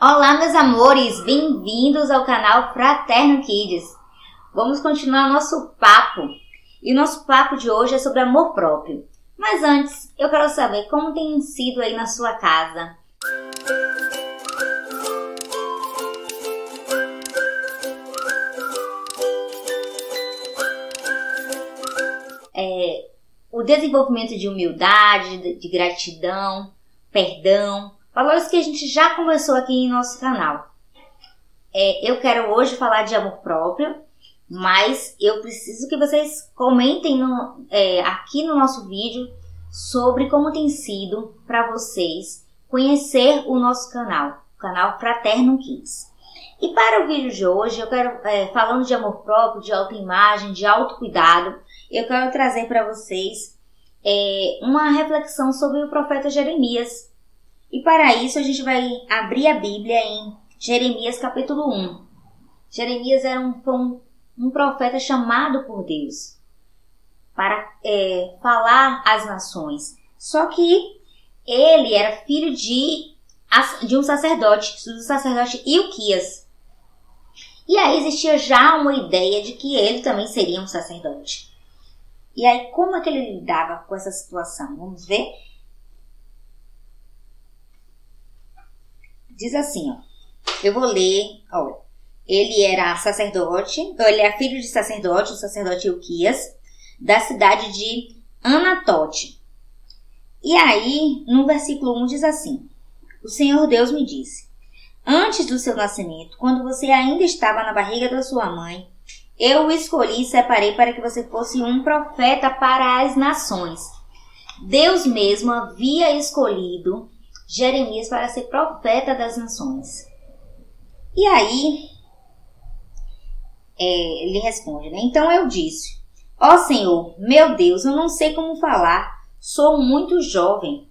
Olá, meus amores, bem-vindos ao canal Fraterno Kids. Vamos continuar nosso papo. E o nosso papo de hoje é sobre amor próprio. Mas antes, eu quero saber como tem sido aí na sua casa. O desenvolvimento de humildade, de gratidão, perdão, valores que a gente já conversou aqui em nosso canal. Eu quero hoje falar de amor próprio, mas eu preciso que vocês comentem aqui no nosso vídeo sobre como tem sido para vocês conhecer o nosso canal, o canal Fraterno Kids. E para o vídeo de hoje, eu quero, falando de amor próprio, de autoimagem, de autocuidado, eu quero trazer para vocês uma reflexão sobre o profeta Jeremias. E para isso a gente vai abrir a Bíblia em Jeremias capítulo 1. Jeremias era um profeta chamado por Deus para falar às nações. Só que ele era filho de um sacerdote, do sacerdote Ilquias. E aí existia já uma ideia de que ele também seria um sacerdote. E aí como é que ele lidava com essa situação? Vamos ver? Diz assim, eu vou ler, ele era sacerdote, ele é filho de sacerdote, o sacerdote Ilquias, da cidade de Anatote. E aí, no versículo 1 diz assim, o Senhor Deus me disse, antes do seu nascimento, quando você ainda estava na barriga da sua mãe, eu o escolhi e separei para que você fosse um profeta para as nações. Deus mesmo havia escolhido Jeremias para ser profeta das nações. E aí, ele responde, né? Então eu disse, ó Senhor, meu Deus, eu não sei como falar, sou muito jovem.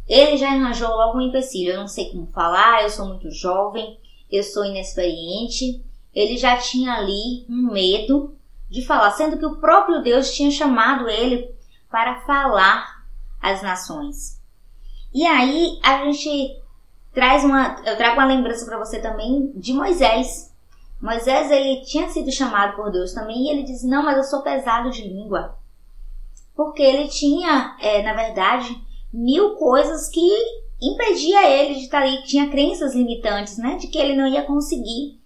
Ele já arranjou logo um empecilho, eu não sei como falar, eu sou muito jovem, eu sou inexperiente. Ele já tinha ali um medo de falar, sendo que o próprio Deus tinha chamado ele para falar às nações. E aí a gente eu trago uma lembrança para você também de Moisés. Moisés, ele tinha sido chamado por Deus também e ele disse, não, mas eu sou pesado de língua. Porque ele tinha, na verdade, 1000 coisas que impedia ele de estar ali, tinha crenças limitantes, né, de que ele não ia conseguir.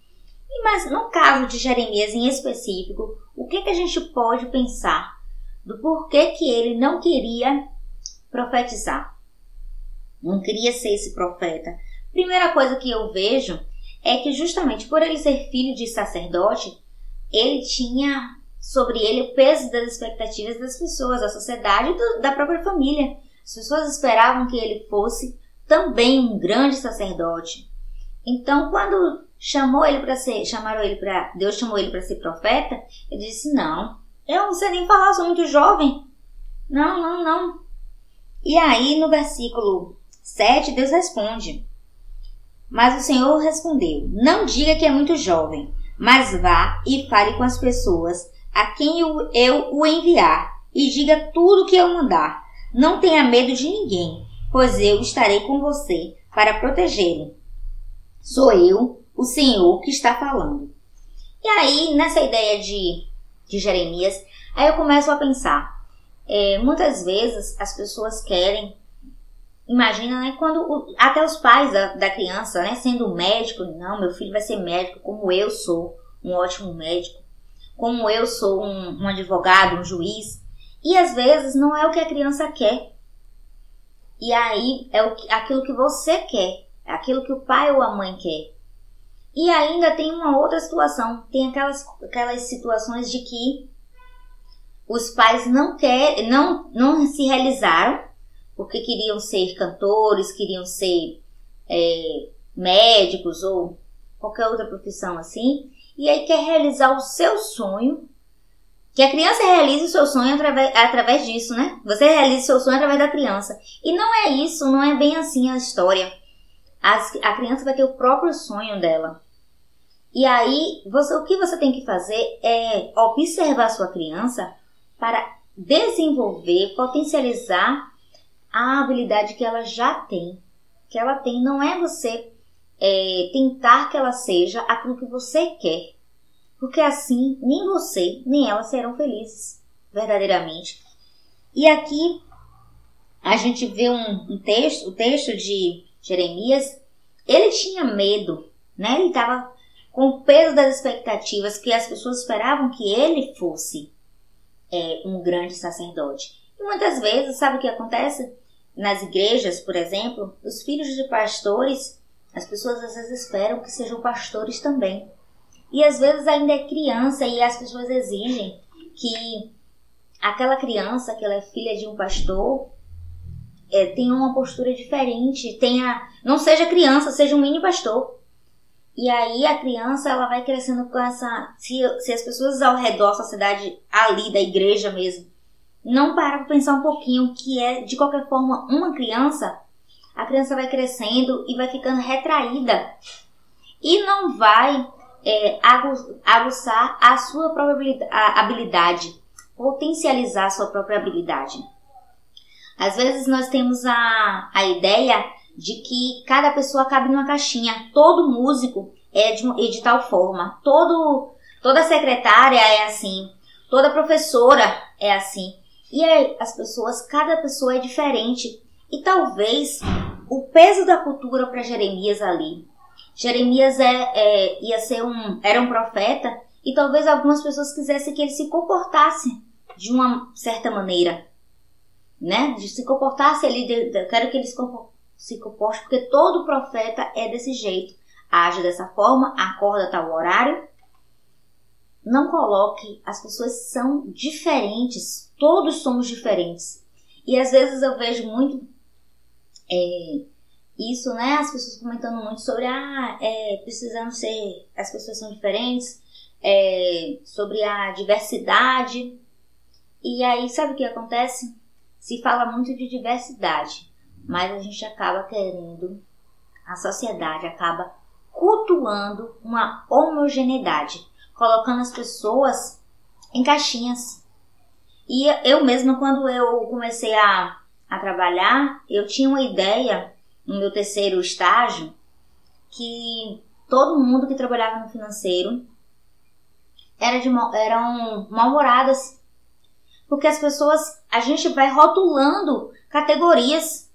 Mas no caso de Jeremias em específico, o que a gente pode pensar do porquê que ele não queria profetizar? Não queria ser esse profeta. Primeira coisa que eu vejo é que justamente por ele ser filho de sacerdote, ele tinha sobre ele o peso das expectativas das pessoas, da sociedade e da própria família. As pessoas esperavam que ele fosse também um grande sacerdote. Então, quando Deus chamou ele para ser profeta, ele disse, não, eu não sei nem falar, sou muito jovem. Não. E aí, no versículo 7, Deus responde, mas o Senhor respondeu, não diga que é muito jovem, mas vá e fale com as pessoas a quem eu o enviar, e diga tudo o que eu mandar. Não tenha medo de ninguém, pois eu estarei com você para protegê-lo. Sou eu, o Senhor, que está falando. E aí, nessa ideia de Jeremias, aí eu começo a pensar, muitas vezes as pessoas querem, imagina, né, quando até os pais da criança, né, sendo médico, não, meu filho vai ser médico, como eu sou um ótimo médico, como eu sou um advogado, um juiz, e às vezes não é o que a criança quer, e aí é aquilo que você quer, aquilo que o pai ou a mãe quer. E ainda tem uma outra situação, tem aquelas situações de que os pais não se realizaram, porque queriam ser cantores, queriam ser médicos ou qualquer outra profissão assim, e aí quer realizar o seu sonho, que a criança realize o seu sonho através disso, né? Você realiza o seu sonho através da criança. E não é isso, não é bem assim a história. A criança vai ter o próprio sonho dela. E aí, o que você tem que fazer é observar a sua criança para desenvolver, potencializar a habilidade que ela já tem. Que ela tem, não é você tentar que ela seja aquilo que você quer. Porque assim, nem você, nem ela serão felizes, verdadeiramente. E aqui, a gente vê o texto de Jeremias. Ele tinha medo, né? Ele estava com o peso das expectativas que as pessoas esperavam que ele fosse um grande sacerdote. E muitas vezes, sabe o que acontece? Nas igrejas, por exemplo, os filhos de pastores, as pessoas às vezes esperam que sejam pastores também. E às vezes ainda é criança e as pessoas exigem que aquela criança, que ela é filha de um pastor, tenha uma postura diferente, não seja criança, seja um mini pastor. E aí a criança, ela vai crescendo com essa... Se as pessoas ao redor, a sociedade ali da igreja mesmo, não parar para pensar um pouquinho que de qualquer forma, uma criança, a criança vai crescendo e vai ficando retraída. E não vai aguçar a sua própria habilidade, potencializar a sua própria habilidade. Às vezes nós temos a ideia de que cada pessoa cabe numa caixinha. Todo músico é de tal forma. Toda secretária é assim. Toda professora é assim. E aí, cada pessoa é diferente. E talvez o peso da cultura para Jeremias ali. Jeremias era um profeta e talvez algumas pessoas quisessem que ele se comportasse de uma certa maneira. Né? De se comportasse ali, eu quero que ele se comporte, porque todo profeta é desse jeito. Age dessa forma, acorda a tal horário. Não coloque, as pessoas são diferentes, todos somos diferentes. E às vezes eu vejo muito isso, né? As pessoas comentando muito sobre, precisamos ser, as pessoas são diferentes, sobre a diversidade. E aí, sabe o que acontece? Se fala muito de diversidade, mas a gente acaba a sociedade acaba cultuando uma homogeneidade, colocando as pessoas em caixinhas. E eu mesma, quando eu comecei a trabalhar, eu tinha uma ideia, no meu terceiro estágio, que todo mundo que trabalhava no financeiro eram mal-humoradas. Porque as pessoas, a gente vai rotulando categorias.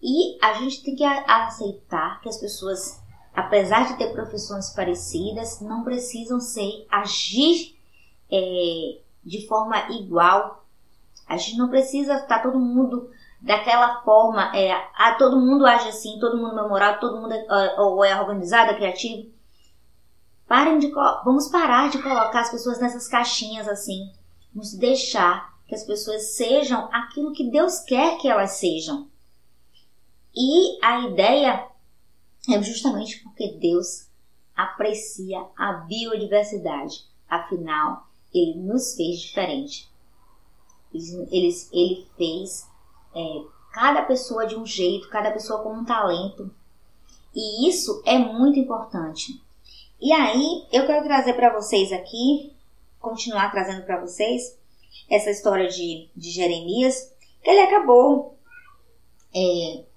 E a gente tem que aceitar que as pessoas, apesar de ter profissões parecidas, não precisam agir de forma igual. A gente não precisa estar todo mundo daquela forma, todo mundo age assim, todo mundo é moral, todo mundo é organizado, é criativo. Vamos parar de colocar as pessoas nessas caixinhas assim. Vamos deixar que as pessoas sejam aquilo que Deus quer que elas sejam. E a ideia é justamente porque Deus aprecia a biodiversidade. Afinal, Ele nos fez diferente. Ele fez cada pessoa de um jeito, cada pessoa com um talento. E isso é muito importante. E aí, eu quero trazer para vocês aqui, continuar trazendo para vocês essa história de Jeremias, que ele acabou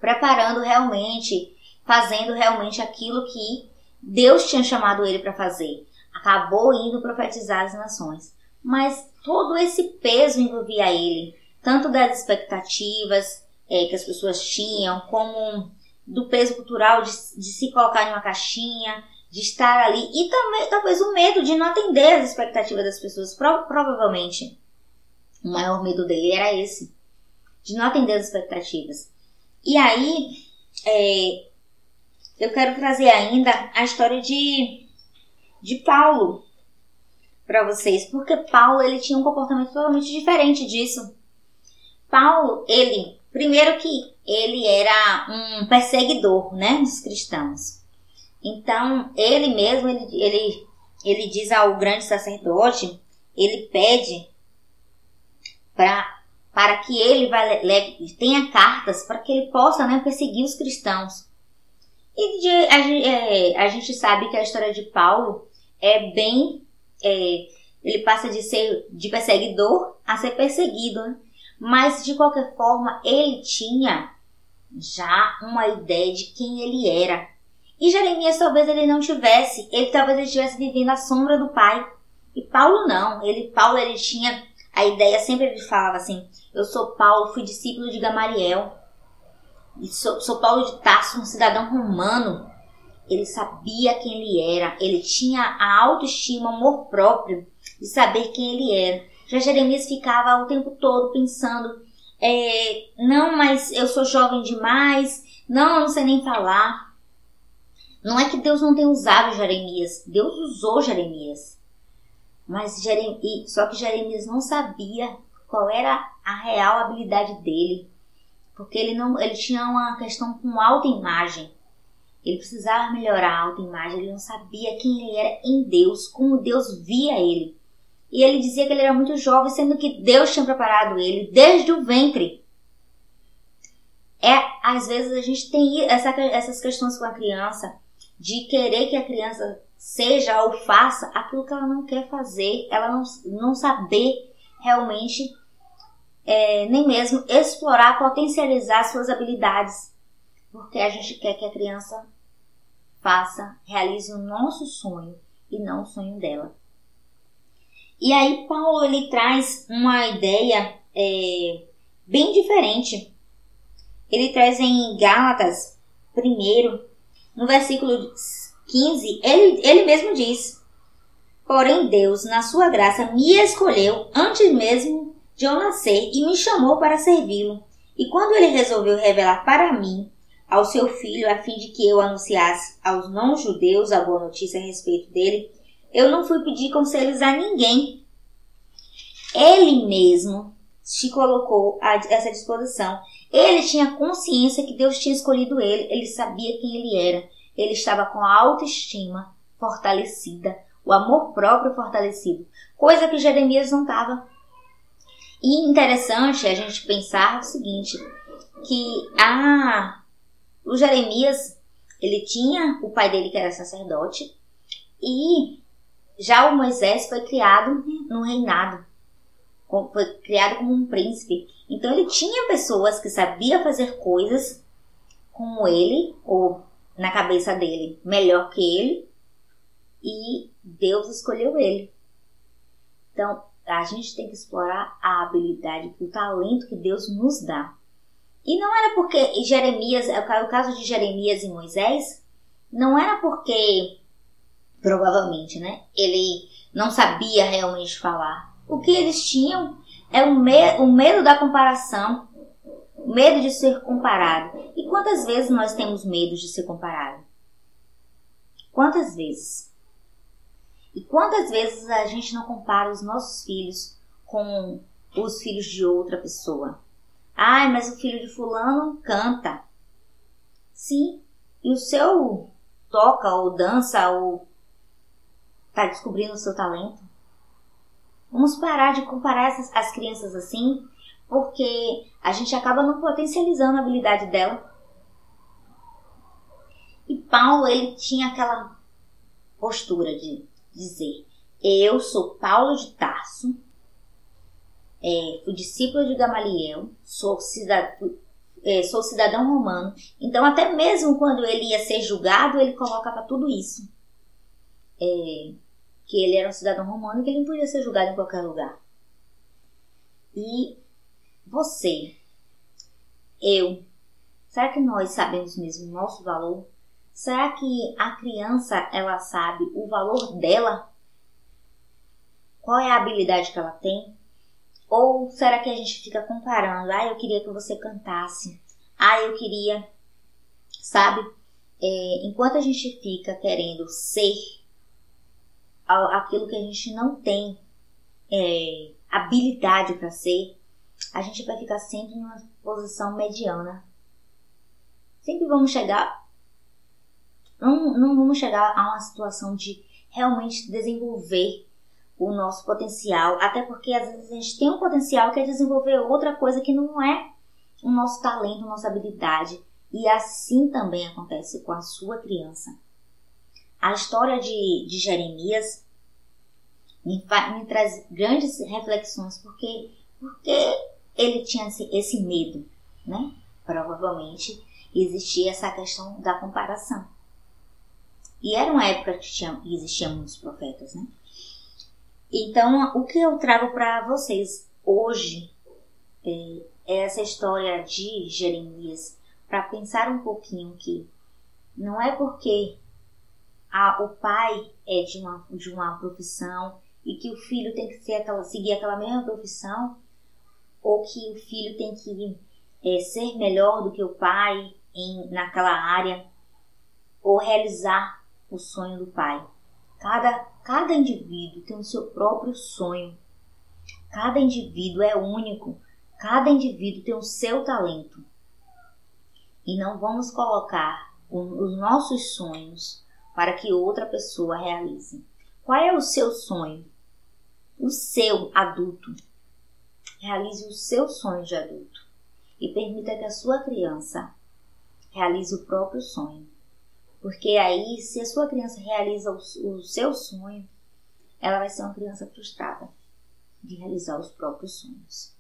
preparando realmente, fazendo realmente aquilo que Deus tinha chamado ele para fazer. Acabou indo profetizar as nações. Mas todo esse peso envolvia ele, tanto das expectativas que as pessoas tinham, como do peso cultural de se colocar em uma caixinha, de estar ali, e também talvez o medo de não atender as expectativas das pessoas. Provavelmente o maior medo dele era esse, de não atender as expectativas. E aí eu quero trazer ainda a história de Paulo para vocês, porque Paulo ele tinha um comportamento totalmente diferente disso. Paulo, primeiro que ele era um perseguidor, né, dos cristãos. Então, ele mesmo, ele diz ao grande sacerdote, ele pede para que ele tenha cartas para que ele possa, né, perseguir os cristãos. E a gente sabe que a história de Paulo ele passa de perseguidor a ser perseguido, né? Mas de qualquer forma ele tinha já uma ideia de quem ele era. E Jeremias talvez ele não tivesse, talvez ele estivesse vivendo à sombra do pai. E Paulo não, Paulo ele tinha a ideia, sempre ele falava assim, eu sou Paulo, fui discípulo de Gamaliel, e sou Paulo de Tarso, um cidadão romano. Ele sabia quem ele era, ele tinha a autoestima, o amor próprio de saber quem ele era. Já Jeremias ficava o tempo todo pensando, não, mas eu sou jovem demais, não, eu não sei nem falar. Não é que Deus não tenha usado Jeremias, Deus usou Jeremias. Só que Jeremias não sabia qual era a real habilidade dele, porque ele tinha uma questão com autoimagem. Ele precisava melhorar a autoimagem, ele não sabia quem ele era em Deus, como Deus via ele. E ele dizia que ele era muito jovem, sendo que Deus tinha preparado ele desde o ventre. Às vezes a gente tem essas questões com a criança, de querer que a criança seja ou faça aquilo que ela não quer fazer, ela não saber realmente, nem mesmo explorar, potencializar suas habilidades, porque a gente quer que a criança realize o nosso sonho e não o sonho dela. E aí Paulo ele traz uma ideia bem diferente. Ele traz em Gálatas 1, no versículo 15, ele mesmo diz: porém Deus, na sua graça, me escolheu antes mesmo de eu nascer e me chamou para servi-lo. E quando ele resolveu revelar para mim ao seu filho, a fim de que eu anunciasse aos não-judeus a boa notícia a respeito dele, eu não fui pedir conselhos a ninguém. Ele mesmo se colocou a essa disposição. Ele tinha consciência que Deus tinha escolhido ele. Ele sabia quem ele era. Ele estava com a autoestima fortalecida, o amor próprio fortalecido, coisa que Jeremias não estava. E interessante a gente pensar o seguinte, que o Jeremias, ele tinha o pai dele que era sacerdote, e já o Moisés foi criado no reinado, foi criado como um príncipe. Então ele tinha pessoas que sabiam fazer coisas como ele, ou na cabeça dele, melhor que ele, e Deus escolheu ele. Então a gente tem que explorar a habilidade, o talento que Deus nos dá. E não era porque Jeremias, o caso de Jeremias e Moisés, não era porque, provavelmente, né, ele não sabia realmente falar. O que eles tinham é o medo da comparação, o medo de ser comparado. E quantas vezes nós temos medo de ser comparado? Quantas vezes? E quantas vezes a gente não compara os nossos filhos com os filhos de outra pessoa? Ai, mas o filho de fulano canta. Sim, e o seu toca ou dança ou está descobrindo o seu talento. Vamos parar de comparar as crianças assim, porque a gente acaba não potencializando a habilidade dela. E Paulo, ele tinha aquela postura de dizer: eu sou Paulo de Tarso, fui discípulo de Gamaliel, sou cidadão romano. Então até mesmo quando ele ia ser julgado, ele colocava tudo isso. Que ele era um cidadão romano e que ele não podia ser julgado em qualquer lugar. E você, será que nós sabemos mesmo o nosso valor? Será que a criança, ela sabe o valor dela? Qual é a habilidade que ela tem? Ou será que a gente fica comparando? Eu queria que você cantasse. Eu queria, sabe? Enquanto a gente fica querendo ser aquilo que a gente não tem habilidade para ser, a gente vai ficar sempre em uma posição mediana. Sempre vamos chegar... Não vamos chegar a uma situação de realmente desenvolver o nosso potencial, até porque às vezes a gente tem um potencial que é desenvolver outra coisa que não é o nosso talento, a nossa habilidade. E assim também acontece com a sua criança. A história de Jeremias me traz grandes reflexões, porque ele tinha esse medo, né? Provavelmente existia essa questão da comparação. E era uma época que existiam muitos profetas, né? Então, o que eu trago para vocês hoje é essa história de Jeremias, para pensar um pouquinho que não é porque o pai é de uma profissão e que o filho tem que seguir aquela mesma profissão, ou que o filho tem que ser melhor do que o pai naquela área, ou realizar o sonho do pai. Cada indivíduo tem o seu próprio sonho. Cada indivíduo é único. Cada indivíduo tem o seu talento. E não vamos colocar os nossos sonhos para que outra pessoa realize. Qual é o seu sonho? O seu adulto. Realize o seu sonho de adulto. E permita que a sua criança realize o próprio sonho. Porque aí, se a sua criança realiza o seu sonho, ela vai ser uma criança frustrada de realizar os próprios sonhos.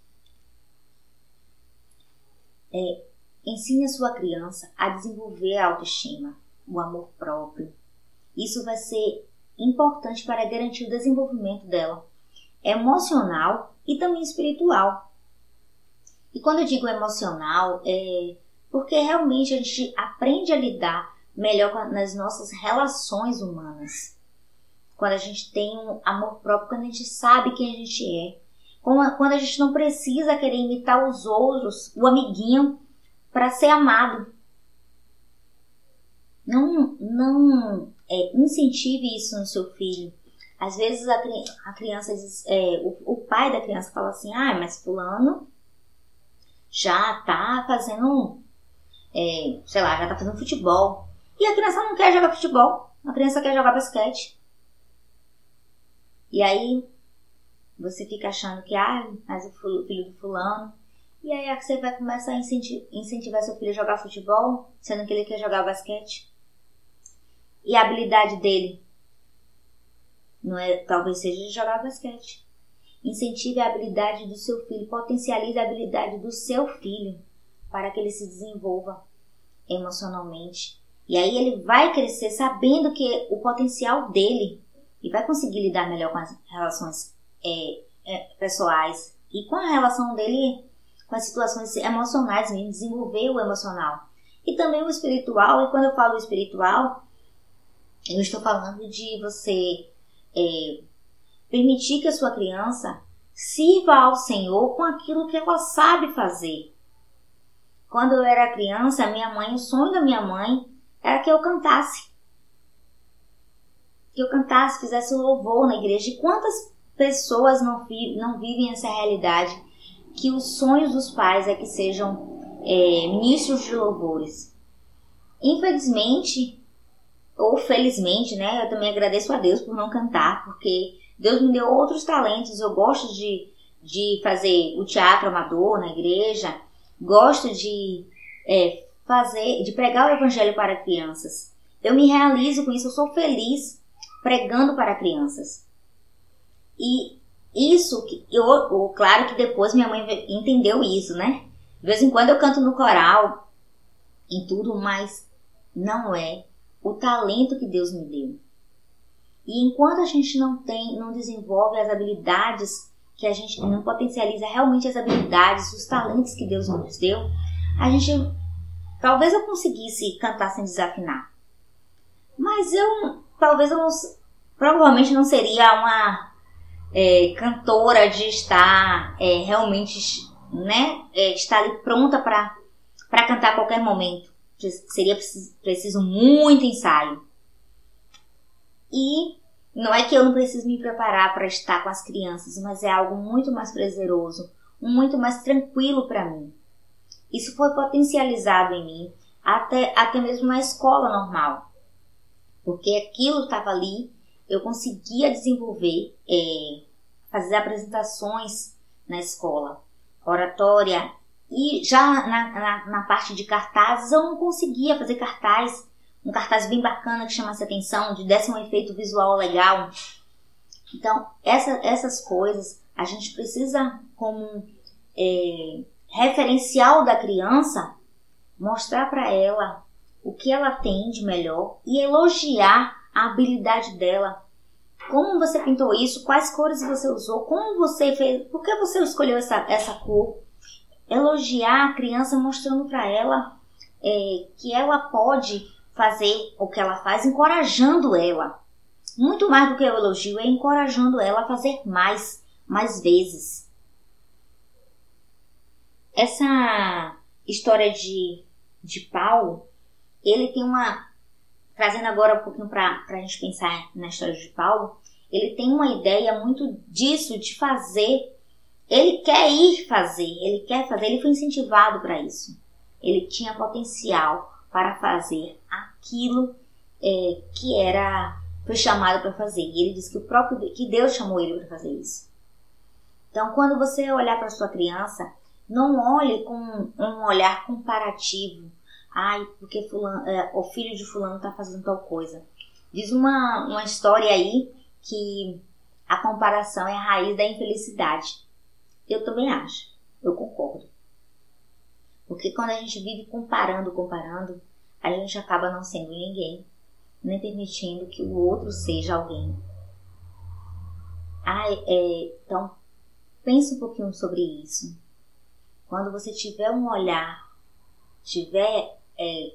Ensine a sua criança a desenvolver a autoestima, o amor próprio. Isso vai ser importante para garantir o desenvolvimento dela, emocional e também espiritual. E quando eu digo emocional, é porque realmente a gente aprende a lidar melhor nas nossas relações humanas. Quando a gente tem um amor próprio, quando a gente sabe quem a gente é. Quando a gente não precisa querer imitar os outros, o amiguinho, para ser amado. Não incentive isso no seu filho. Às vezes a criança diz, o pai da criança fala assim, mas fulano já tá fazendo, já tá fazendo futebol. E a criança não quer jogar futebol, a criança quer jogar basquete. E aí você fica achando que, mas o filho do fulano. E aí você vai começar a incentivar seu filho a jogar futebol, sendo que ele quer jogar basquete. E a habilidade dele talvez seja de jogar basquete. Incentive a habilidade do seu filho, potencialize a habilidade do seu filho para que ele se desenvolva emocionalmente. E aí ele vai crescer sabendo que o potencial dele, e vai conseguir lidar melhor com as relações pessoais e com a relação dele com as situações emocionais, mesmo, desenvolver o emocional. E também o espiritual, e quando eu falo espiritual, eu estou falando de você permitir que a sua criança sirva ao Senhor com aquilo que ela sabe fazer. Quando eu era criança, o sonho da minha mãe era que eu cantasse. Que eu cantasse, fizesse louvor na igreja. E quantas pessoas não vivem essa realidade? Que os sonhos dos pais é que sejam ministros de louvores. Infelizmente, ou felizmente, né? Eu também agradeço a Deus por não cantar, porque Deus me deu outros talentos. Eu gosto de fazer o teatro amador na igreja. Gosto de pregar o evangelho para crianças. Eu me realizo com isso, eu sou feliz pregando para crianças. E isso, claro que depois minha mãe entendeu isso, né? De vez em quando eu canto no coral, em tudo, mas não é o talento que Deus me deu. E enquanto a gente não desenvolve as habilidades, que a gente não potencializa realmente as habilidades, os talentos que Deus nos deu, talvez eu conseguisse cantar sem desafinar. Mas provavelmente não seria uma cantora de estar realmente, né, estar ali pronta para cantar a qualquer momento. Seria preciso muito ensaio. E não é que eu não preciso me preparar para estar com as crianças, mas é algo muito mais prazeroso, muito mais tranquilo para mim. Isso foi potencializado em mim, até mesmo na escola normal. Porque aquilo estava ali, eu conseguia desenvolver, fazer apresentações na escola, oratória. E já na parte de cartazes, eu não conseguia fazer cartaz, um cartaz bem bacana que chamasse atenção, desse um efeito visual legal. Então, essas coisas, a gente precisa, como referencial da criança, mostrar para ela o que ela tem de melhor e elogiar a habilidade dela. Como você pintou isso? Quais cores você usou? Como você fez? Por que você escolheu essa cor? Elogiar a criança mostrando para ela que ela pode fazer o que ela faz, encorajando ela. Muito mais do que o elogio, é encorajando ela a fazer mais vezes. Essa história de Paulo, ele tem trazendo agora um pouquinho para a gente pensar na história de Paulo, ele tem uma ideia muito disso, de fazer. Ele quer fazer, ele foi incentivado para isso. Ele tinha potencial para fazer aquilo que foi chamado para fazer. E ele diz que Deus chamou ele para fazer isso. Então, quando você olhar para sua criança, não olhe com um olhar comparativo. Porque o filho de fulano está fazendo tal coisa. Diz uma história aí que a comparação é a raiz da infelicidade. Eu também acho. Eu concordo. Porque quando a gente vive comparando, a gente acaba não sendo ninguém, nem permitindo que o outro seja alguém. Então, pense um pouquinho sobre isso. Quando você tiver um olhar,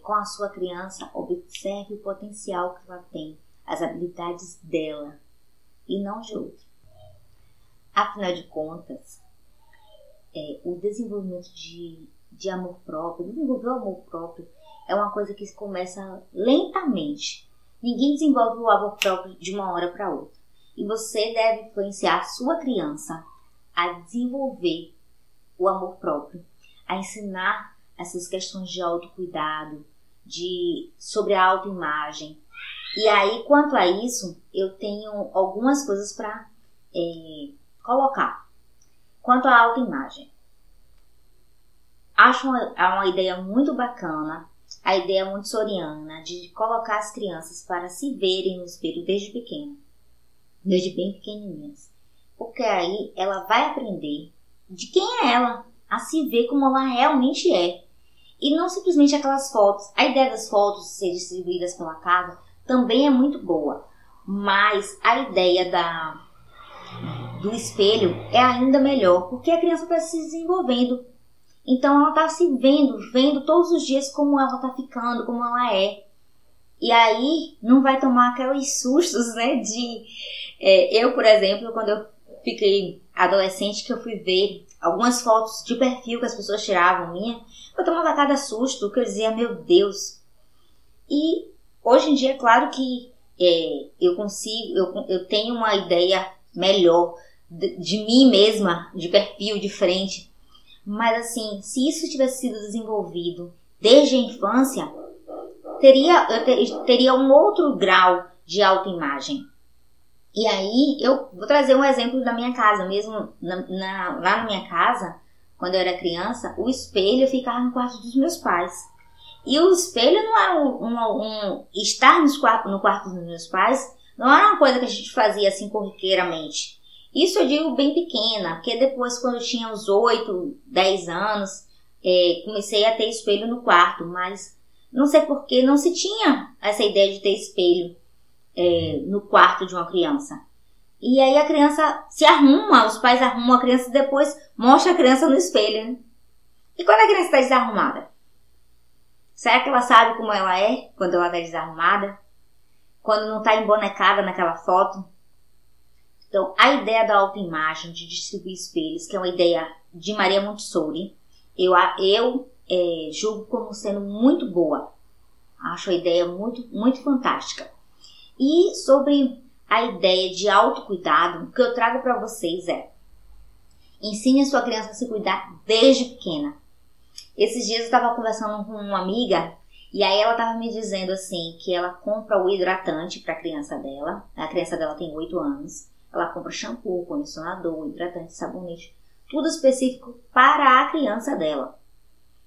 com a sua criança, observe o potencial que ela tem, as habilidades dela e não de outro. Afinal de contas, o desenvolvimento de amor próprio, desenvolver o amor próprio é uma coisa que começa lentamente. Ninguém desenvolve o amor próprio de uma hora para outra. E você deve influenciar a sua criança a desenvolver o amor próprio, a ensinar essas questões de autocuidado, sobre a autoimagem. E aí, quanto a isso, eu tenho algumas coisas para colocar. Quanto à autoimagem, acho uma ideia muito bacana, a ideia montessoriana de colocar as crianças para se verem no espelho desde bem pequenininhas. Porque aí ela vai aprender de quem é ela, a se ver como ela realmente é. E não simplesmente aquelas fotos. A ideia das fotos ser distribuídas pela casa também é muito boa. Mas a ideia do espelho é ainda melhor, porque a criança está se desenvolvendo. Então ela está se vendo todos os dias como ela está ficando, como ela é. E aí não vai tomar aqueles sustos, né? Eu, por exemplo, quando eu fiquei adolescente, que eu fui ver algumas fotos de perfil que as pessoas tiravam minha, eu tomava cada susto, que eu dizia, meu Deus. E hoje em dia, é claro que eu tenho uma ideia melhor de mim mesma, de perfil, de frente. Mas assim, se isso tivesse sido desenvolvido desde a infância, eu teria um outro grau de autoimagem. E aí, eu vou trazer um exemplo da minha casa mesmo. Lá na minha casa, quando eu era criança, o espelho ficava no quarto dos meus pais. E o espelho não era estar no quarto dos meus pais, não era uma coisa que a gente fazia assim corriqueiramente. Isso eu digo bem pequena, porque depois, quando eu tinha uns 8, 10 anos, comecei a ter espelho no quarto, mas não sei por que não se tinha essa ideia de ter espelho no quarto de uma criança. E aí a criança se arruma, os pais arrumam a criança e depois mostra a criança no espelho, né? E quando a criança está desarrumada? Será que ela sabe como ela é quando ela está desarrumada? Quando não está embonecada naquela foto? Então, a ideia da autoimagem, de distribuir espelhos, que é uma ideia de Maria Montessori, eu julgo como sendo muito boa. Acho a ideia muito, muito fantástica. E sobre a ideia de autocuidado, o que eu trago para vocês ensine a sua criança a se cuidar desde pequena. Esses dias eu estava conversando com uma amiga e aí ela estava me dizendo assim que ela compra o hidratante para a criança dela. A criança dela tem 8 anos. Ela compra shampoo, condicionador, hidratante, sabonete, tudo específico para a criança dela.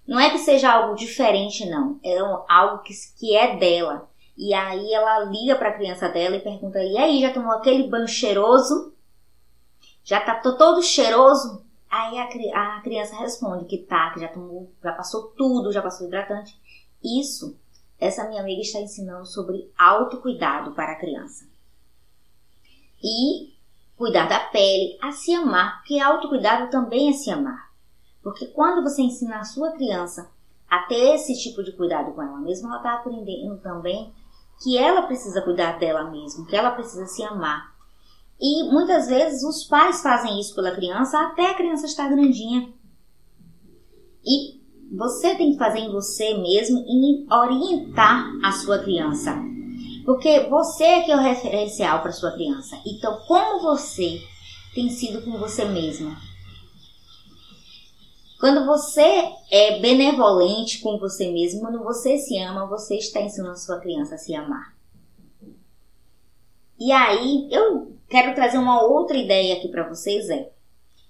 Não é que seja algo diferente, não. É algo que é dela. E aí ela liga para a criança dela e pergunta, e aí, já tomou aquele banho cheiroso? Já tá todo cheiroso? Aí a criança responde que já tomou, já passou tudo, já passou hidratante. Isso essa minha amiga está ensinando sobre autocuidado para a criança. E cuidar da pele, a se amar, porque autocuidado também é se amar. Porque quando você ensina a sua criança a ter esse tipo de cuidado com ela mesma, ela está aprendendo também que ela precisa cuidar dela mesma, que ela precisa se amar. E muitas vezes os pais fazem isso pela criança até a criança estar grandinha. E você tem que fazer em você mesmo e orientar a sua criança. Porque você é que é o referencial para a sua criança. Então, como você tem sido com você mesma? Quando você é benevolente com você mesmo, quando você se ama, você está ensinando a sua criança a se amar. E aí, eu quero trazer uma outra ideia aqui para vocês.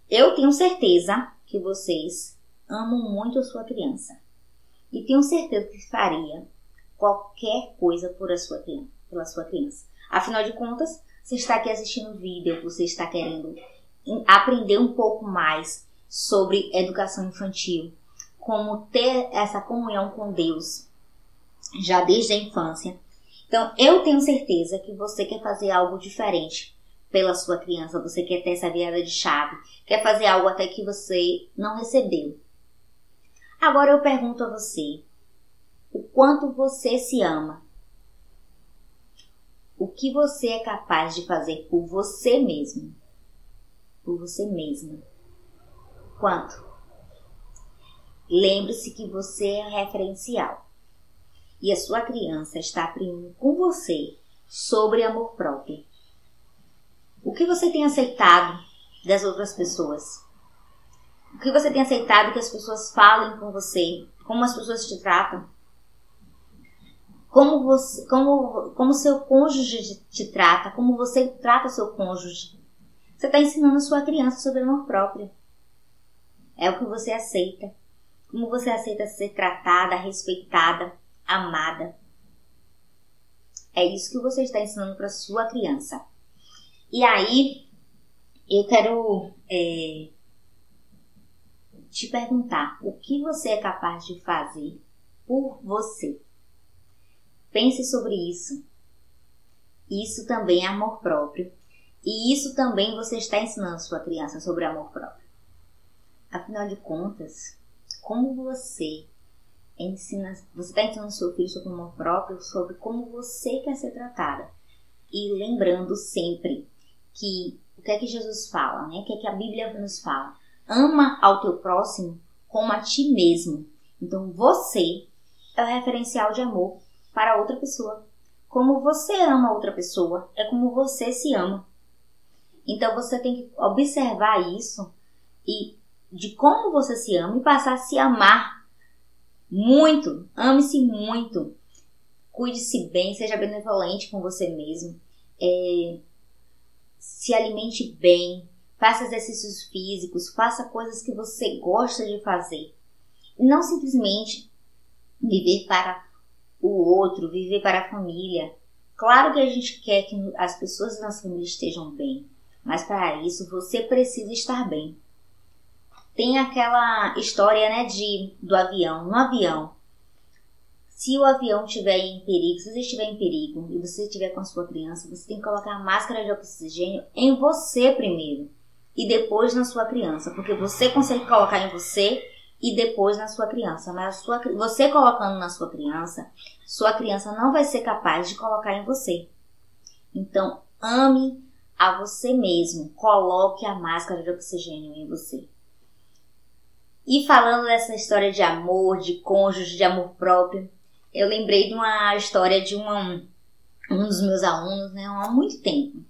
Eu tenho certeza que vocês amam muito a sua criança. E tenho certeza que faria qualquer coisa pela sua criança. Afinal de contas, você está aqui assistindo o vídeo, você está querendo aprender um pouco mais sobre educação infantil, como ter essa comunhão com Deus já desde a infância. Então, eu tenho certeza que você quer fazer algo diferente pela sua criança, você quer ter essa virada de chave, quer fazer algo até que você não recebeu. Agora eu pergunto a você, o quanto você se ama? O que você é capaz de fazer por você mesmo? Por você mesma? Quanto? Lembre-se que você é referencial. E a sua criança está aprendendo com você sobre amor próprio. O que você tem aceitado das outras pessoas? O que você tem aceitado que as pessoas falem com você? Como as pessoas te tratam? Como seu cônjuge te trata? Como você trata seu cônjuge? Você está ensinando a sua criança sobre amor próprio. É o que você aceita. Como você aceita ser tratada, respeitada, amada. É isso que você está ensinando para sua criança. E aí, eu quero te perguntar, o que você é capaz de fazer por você? Pense sobre isso. Isso também é amor próprio. E isso também você está ensinando a sua criança sobre amor próprio. Afinal de contas, como você está ensinando seu filho sobre amor próprio, sobre como você quer ser tratada. E lembrando sempre que o que é que Jesus fala, né? O que é que a Bíblia nos fala? Ama ao teu próximo como a ti mesmo. Então você é o referencial de amor para outra pessoa. Como você ama outra pessoa, é como você se ama. Então você tem que observar isso e de como você se ama e passar a se amar muito. Ame-se muito. Cuide-se bem, seja benevolente com você mesmo. Se alimente bem. Faça exercícios físicos. Faça coisas que você gosta de fazer. E não simplesmente viver para o outro, viver para a família. Claro que a gente quer que as pessoas da nossa família estejam bem. Mas para isso você precisa estar bem. Tem aquela história, né, do avião. No avião, se o avião estiver em perigo, se você estiver em perigo e você estiver com a sua criança, você tem que colocar a máscara de oxigênio em você primeiro e depois na sua criança, porque você consegue colocar em você e depois na sua criança. Mas você colocando na sua criança não vai ser capaz de colocar em você. Então, ame a você mesmo. Coloque a máscara de oxigênio em você. E falando dessa história de amor, de cônjuge, de amor próprio, eu lembrei de uma história de um dos meus alunos, né, há muito tempo.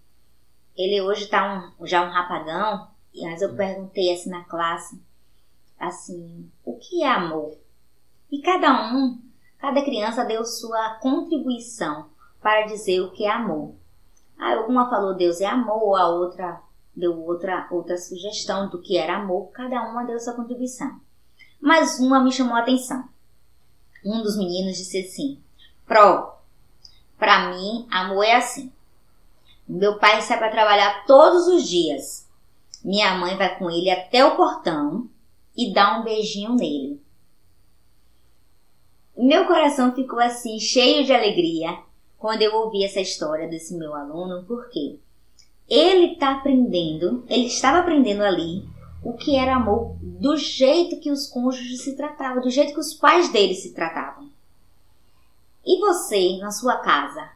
Ele hoje está já um rapagão, mas eu perguntei assim na classe, assim, o que é amor? E cada criança deu sua contribuição para dizer o que é amor. Uma falou Deus é amor, a outra deu outra sugestão do que era amor, cada uma deu sua contribuição. Mas uma me chamou a atenção. Um dos meninos disse assim, pra mim, amor é assim. Meu pai sai para trabalhar todos os dias. Minha mãe vai com ele até o portão e dá um beijinho nele. Meu coração ficou assim, cheio de alegria, quando eu ouvi essa história desse meu aluno, porque ele estava aprendendo ali o que era amor do jeito que os cônjuges se tratavam, do jeito que os pais dele se tratavam. E você, na sua casa,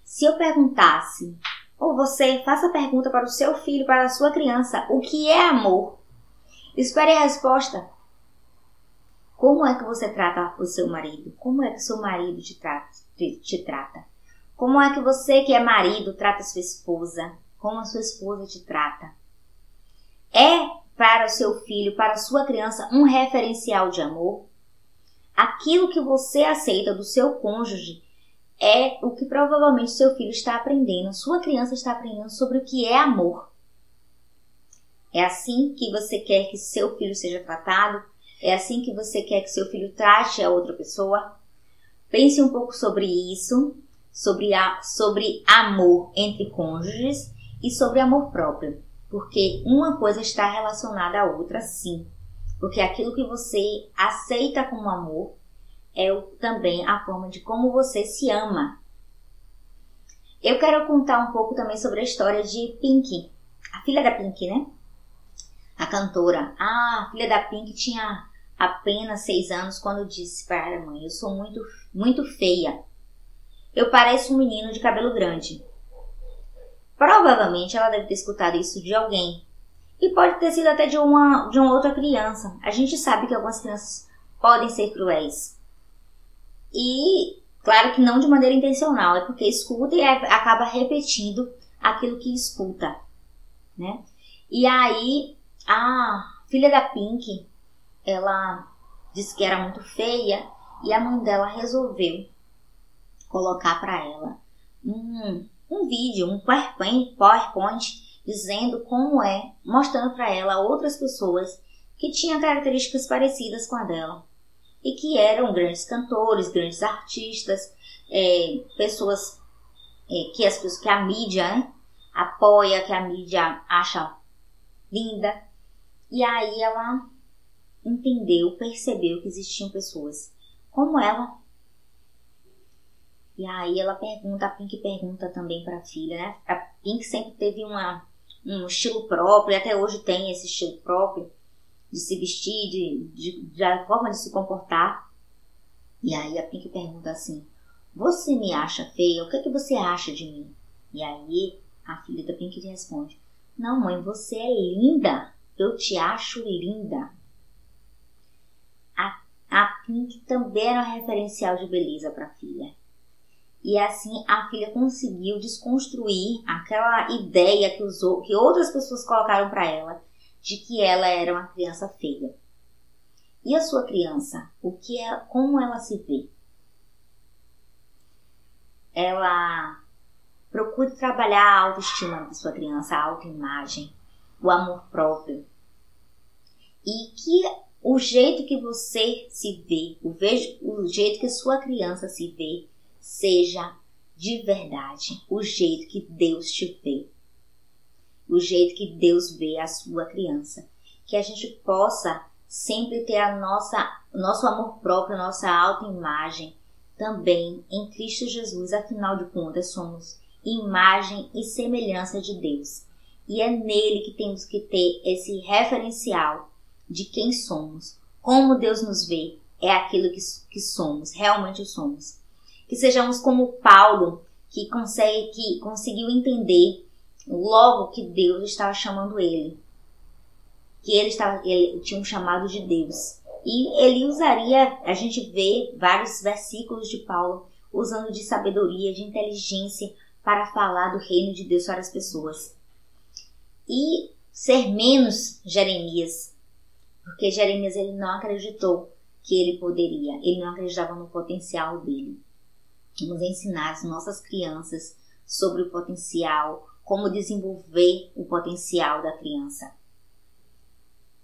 se eu perguntasse, ou você faça a pergunta para o seu filho, para a sua criança, o que é amor? Espere a resposta. Como é que você trata o seu marido? Como é que o seu marido te trata? Como é que você, que é marido, trata a sua esposa? Como a sua esposa te trata? É para o seu filho, para a sua criança, um referencial de amor? Aquilo que você aceita do seu cônjuge é o que provavelmente seu filho está aprendendo, sua criança está aprendendo sobre o que é amor. É assim que você quer que seu filho seja tratado? É assim que você quer que seu filho trate a outra pessoa? Pense um pouco sobre isso, sobre amor entre cônjuges e sobre amor próprio. Porque uma coisa está relacionada à outra, sim. Porque aquilo que você aceita como amor é também a forma de como você se ama. Eu quero contar um pouco também sobre a história de Pink, a filha da Pink, né? A cantora. A filha da Pink tinha apenas 6 anos quando disse para a mãe: eu sou muito, muito feia. Eu pareço um menino de cabelo grande. Provavelmente ela deve ter escutado isso de alguém. E pode ter sido até de uma outra criança. A gente sabe que algumas crianças podem ser cruéis. E, claro que não de maneira intencional. É porque escuta e acaba repetindo aquilo que escuta, né? E aí, a filha da Pink, ela disse que era muito feia. E a mãe dela resolveu colocar para ela um vídeo, um PowerPoint, dizendo como mostrando para ela outras pessoas que tinham características parecidas com a dela e que eram grandes cantores, grandes artistas, pessoas que a mídia, né, apoia, que a mídia acha linda. E aí ela percebeu que existiam pessoas como ela. E aí a Pink pergunta também para a filha, né? A Pink sempre teve um estilo próprio, e até hoje tem esse estilo próprio de se vestir, da forma de se comportar. E aí a Pink pergunta assim: você me acha feia? O que é que você acha de mim? E aí a filha da Pink responde: não, mãe, você é linda. Eu te acho linda. A Pink também era um referencial de beleza para a filha. E assim a filha conseguiu desconstruir aquela ideia que outras pessoas colocaram para ela de que ela era uma criança feia. E a sua criança, como ela se vê? Ela procure trabalhar a autoestima da sua criança, a autoimagem, o amor próprio. E que o jeito que você se vê, o jeito que sua criança se vê, seja de verdade o jeito que Deus te vê, o jeito que Deus vê a sua criança. Que a gente possa sempre ter nosso amor próprio, nossa autoimagem também em Cristo Jesus. Afinal de contas, somos imagem e semelhança de Deus. E é nele que temos que ter esse referencial de quem somos. Como Deus nos vê é aquilo que somos, realmente somos. Que sejamos como Paulo, que conseguiu entender logo que Deus estava chamando ele. Que ele tinha um chamado de Deus. E ele usaria, a gente vê vários versículos de Paulo usando de sabedoria, de inteligência para falar do reino de Deus para as pessoas. E ser menos Jeremias, porque Jeremias ele não acreditou que ele poderia, ele não acreditava no potencial dele. Vamos ensinar as nossas crianças sobre o potencial, como desenvolver o potencial da criança.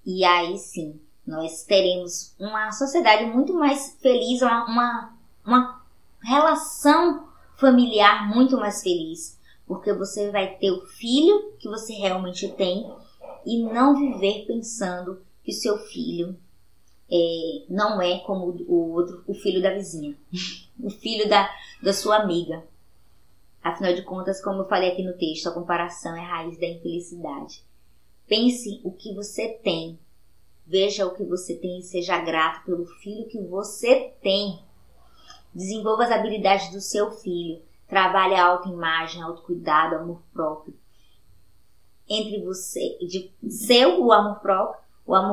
E aí sim, nós teremos uma sociedade muito mais feliz, uma relação familiar muito mais feliz, porque você vai ter o filho que você realmente tem e não viver pensando que o seu filho não é como o outro, o filho da vizinha, o filho da sua amiga. Afinal de contas, como eu falei aqui no texto, a comparação é a raiz da infelicidade. Pense o que você tem. Veja o que você tem e seja grato pelo filho que você tem. Desenvolva as habilidades do seu filho. Trabalhe a autoimagem, autocuidado, amor próprio. Entre você, o amor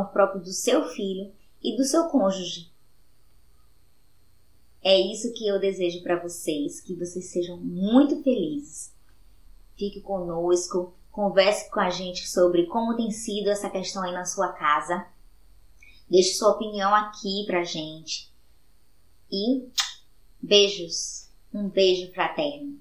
próprio do seu filho e do seu cônjuge. É isso que eu desejo para vocês, que vocês sejam muito felizes. Fique conosco, converse com a gente sobre como tem sido essa questão aí na sua casa. Deixe sua opinião aqui pra gente. E beijos, um beijo fraterno.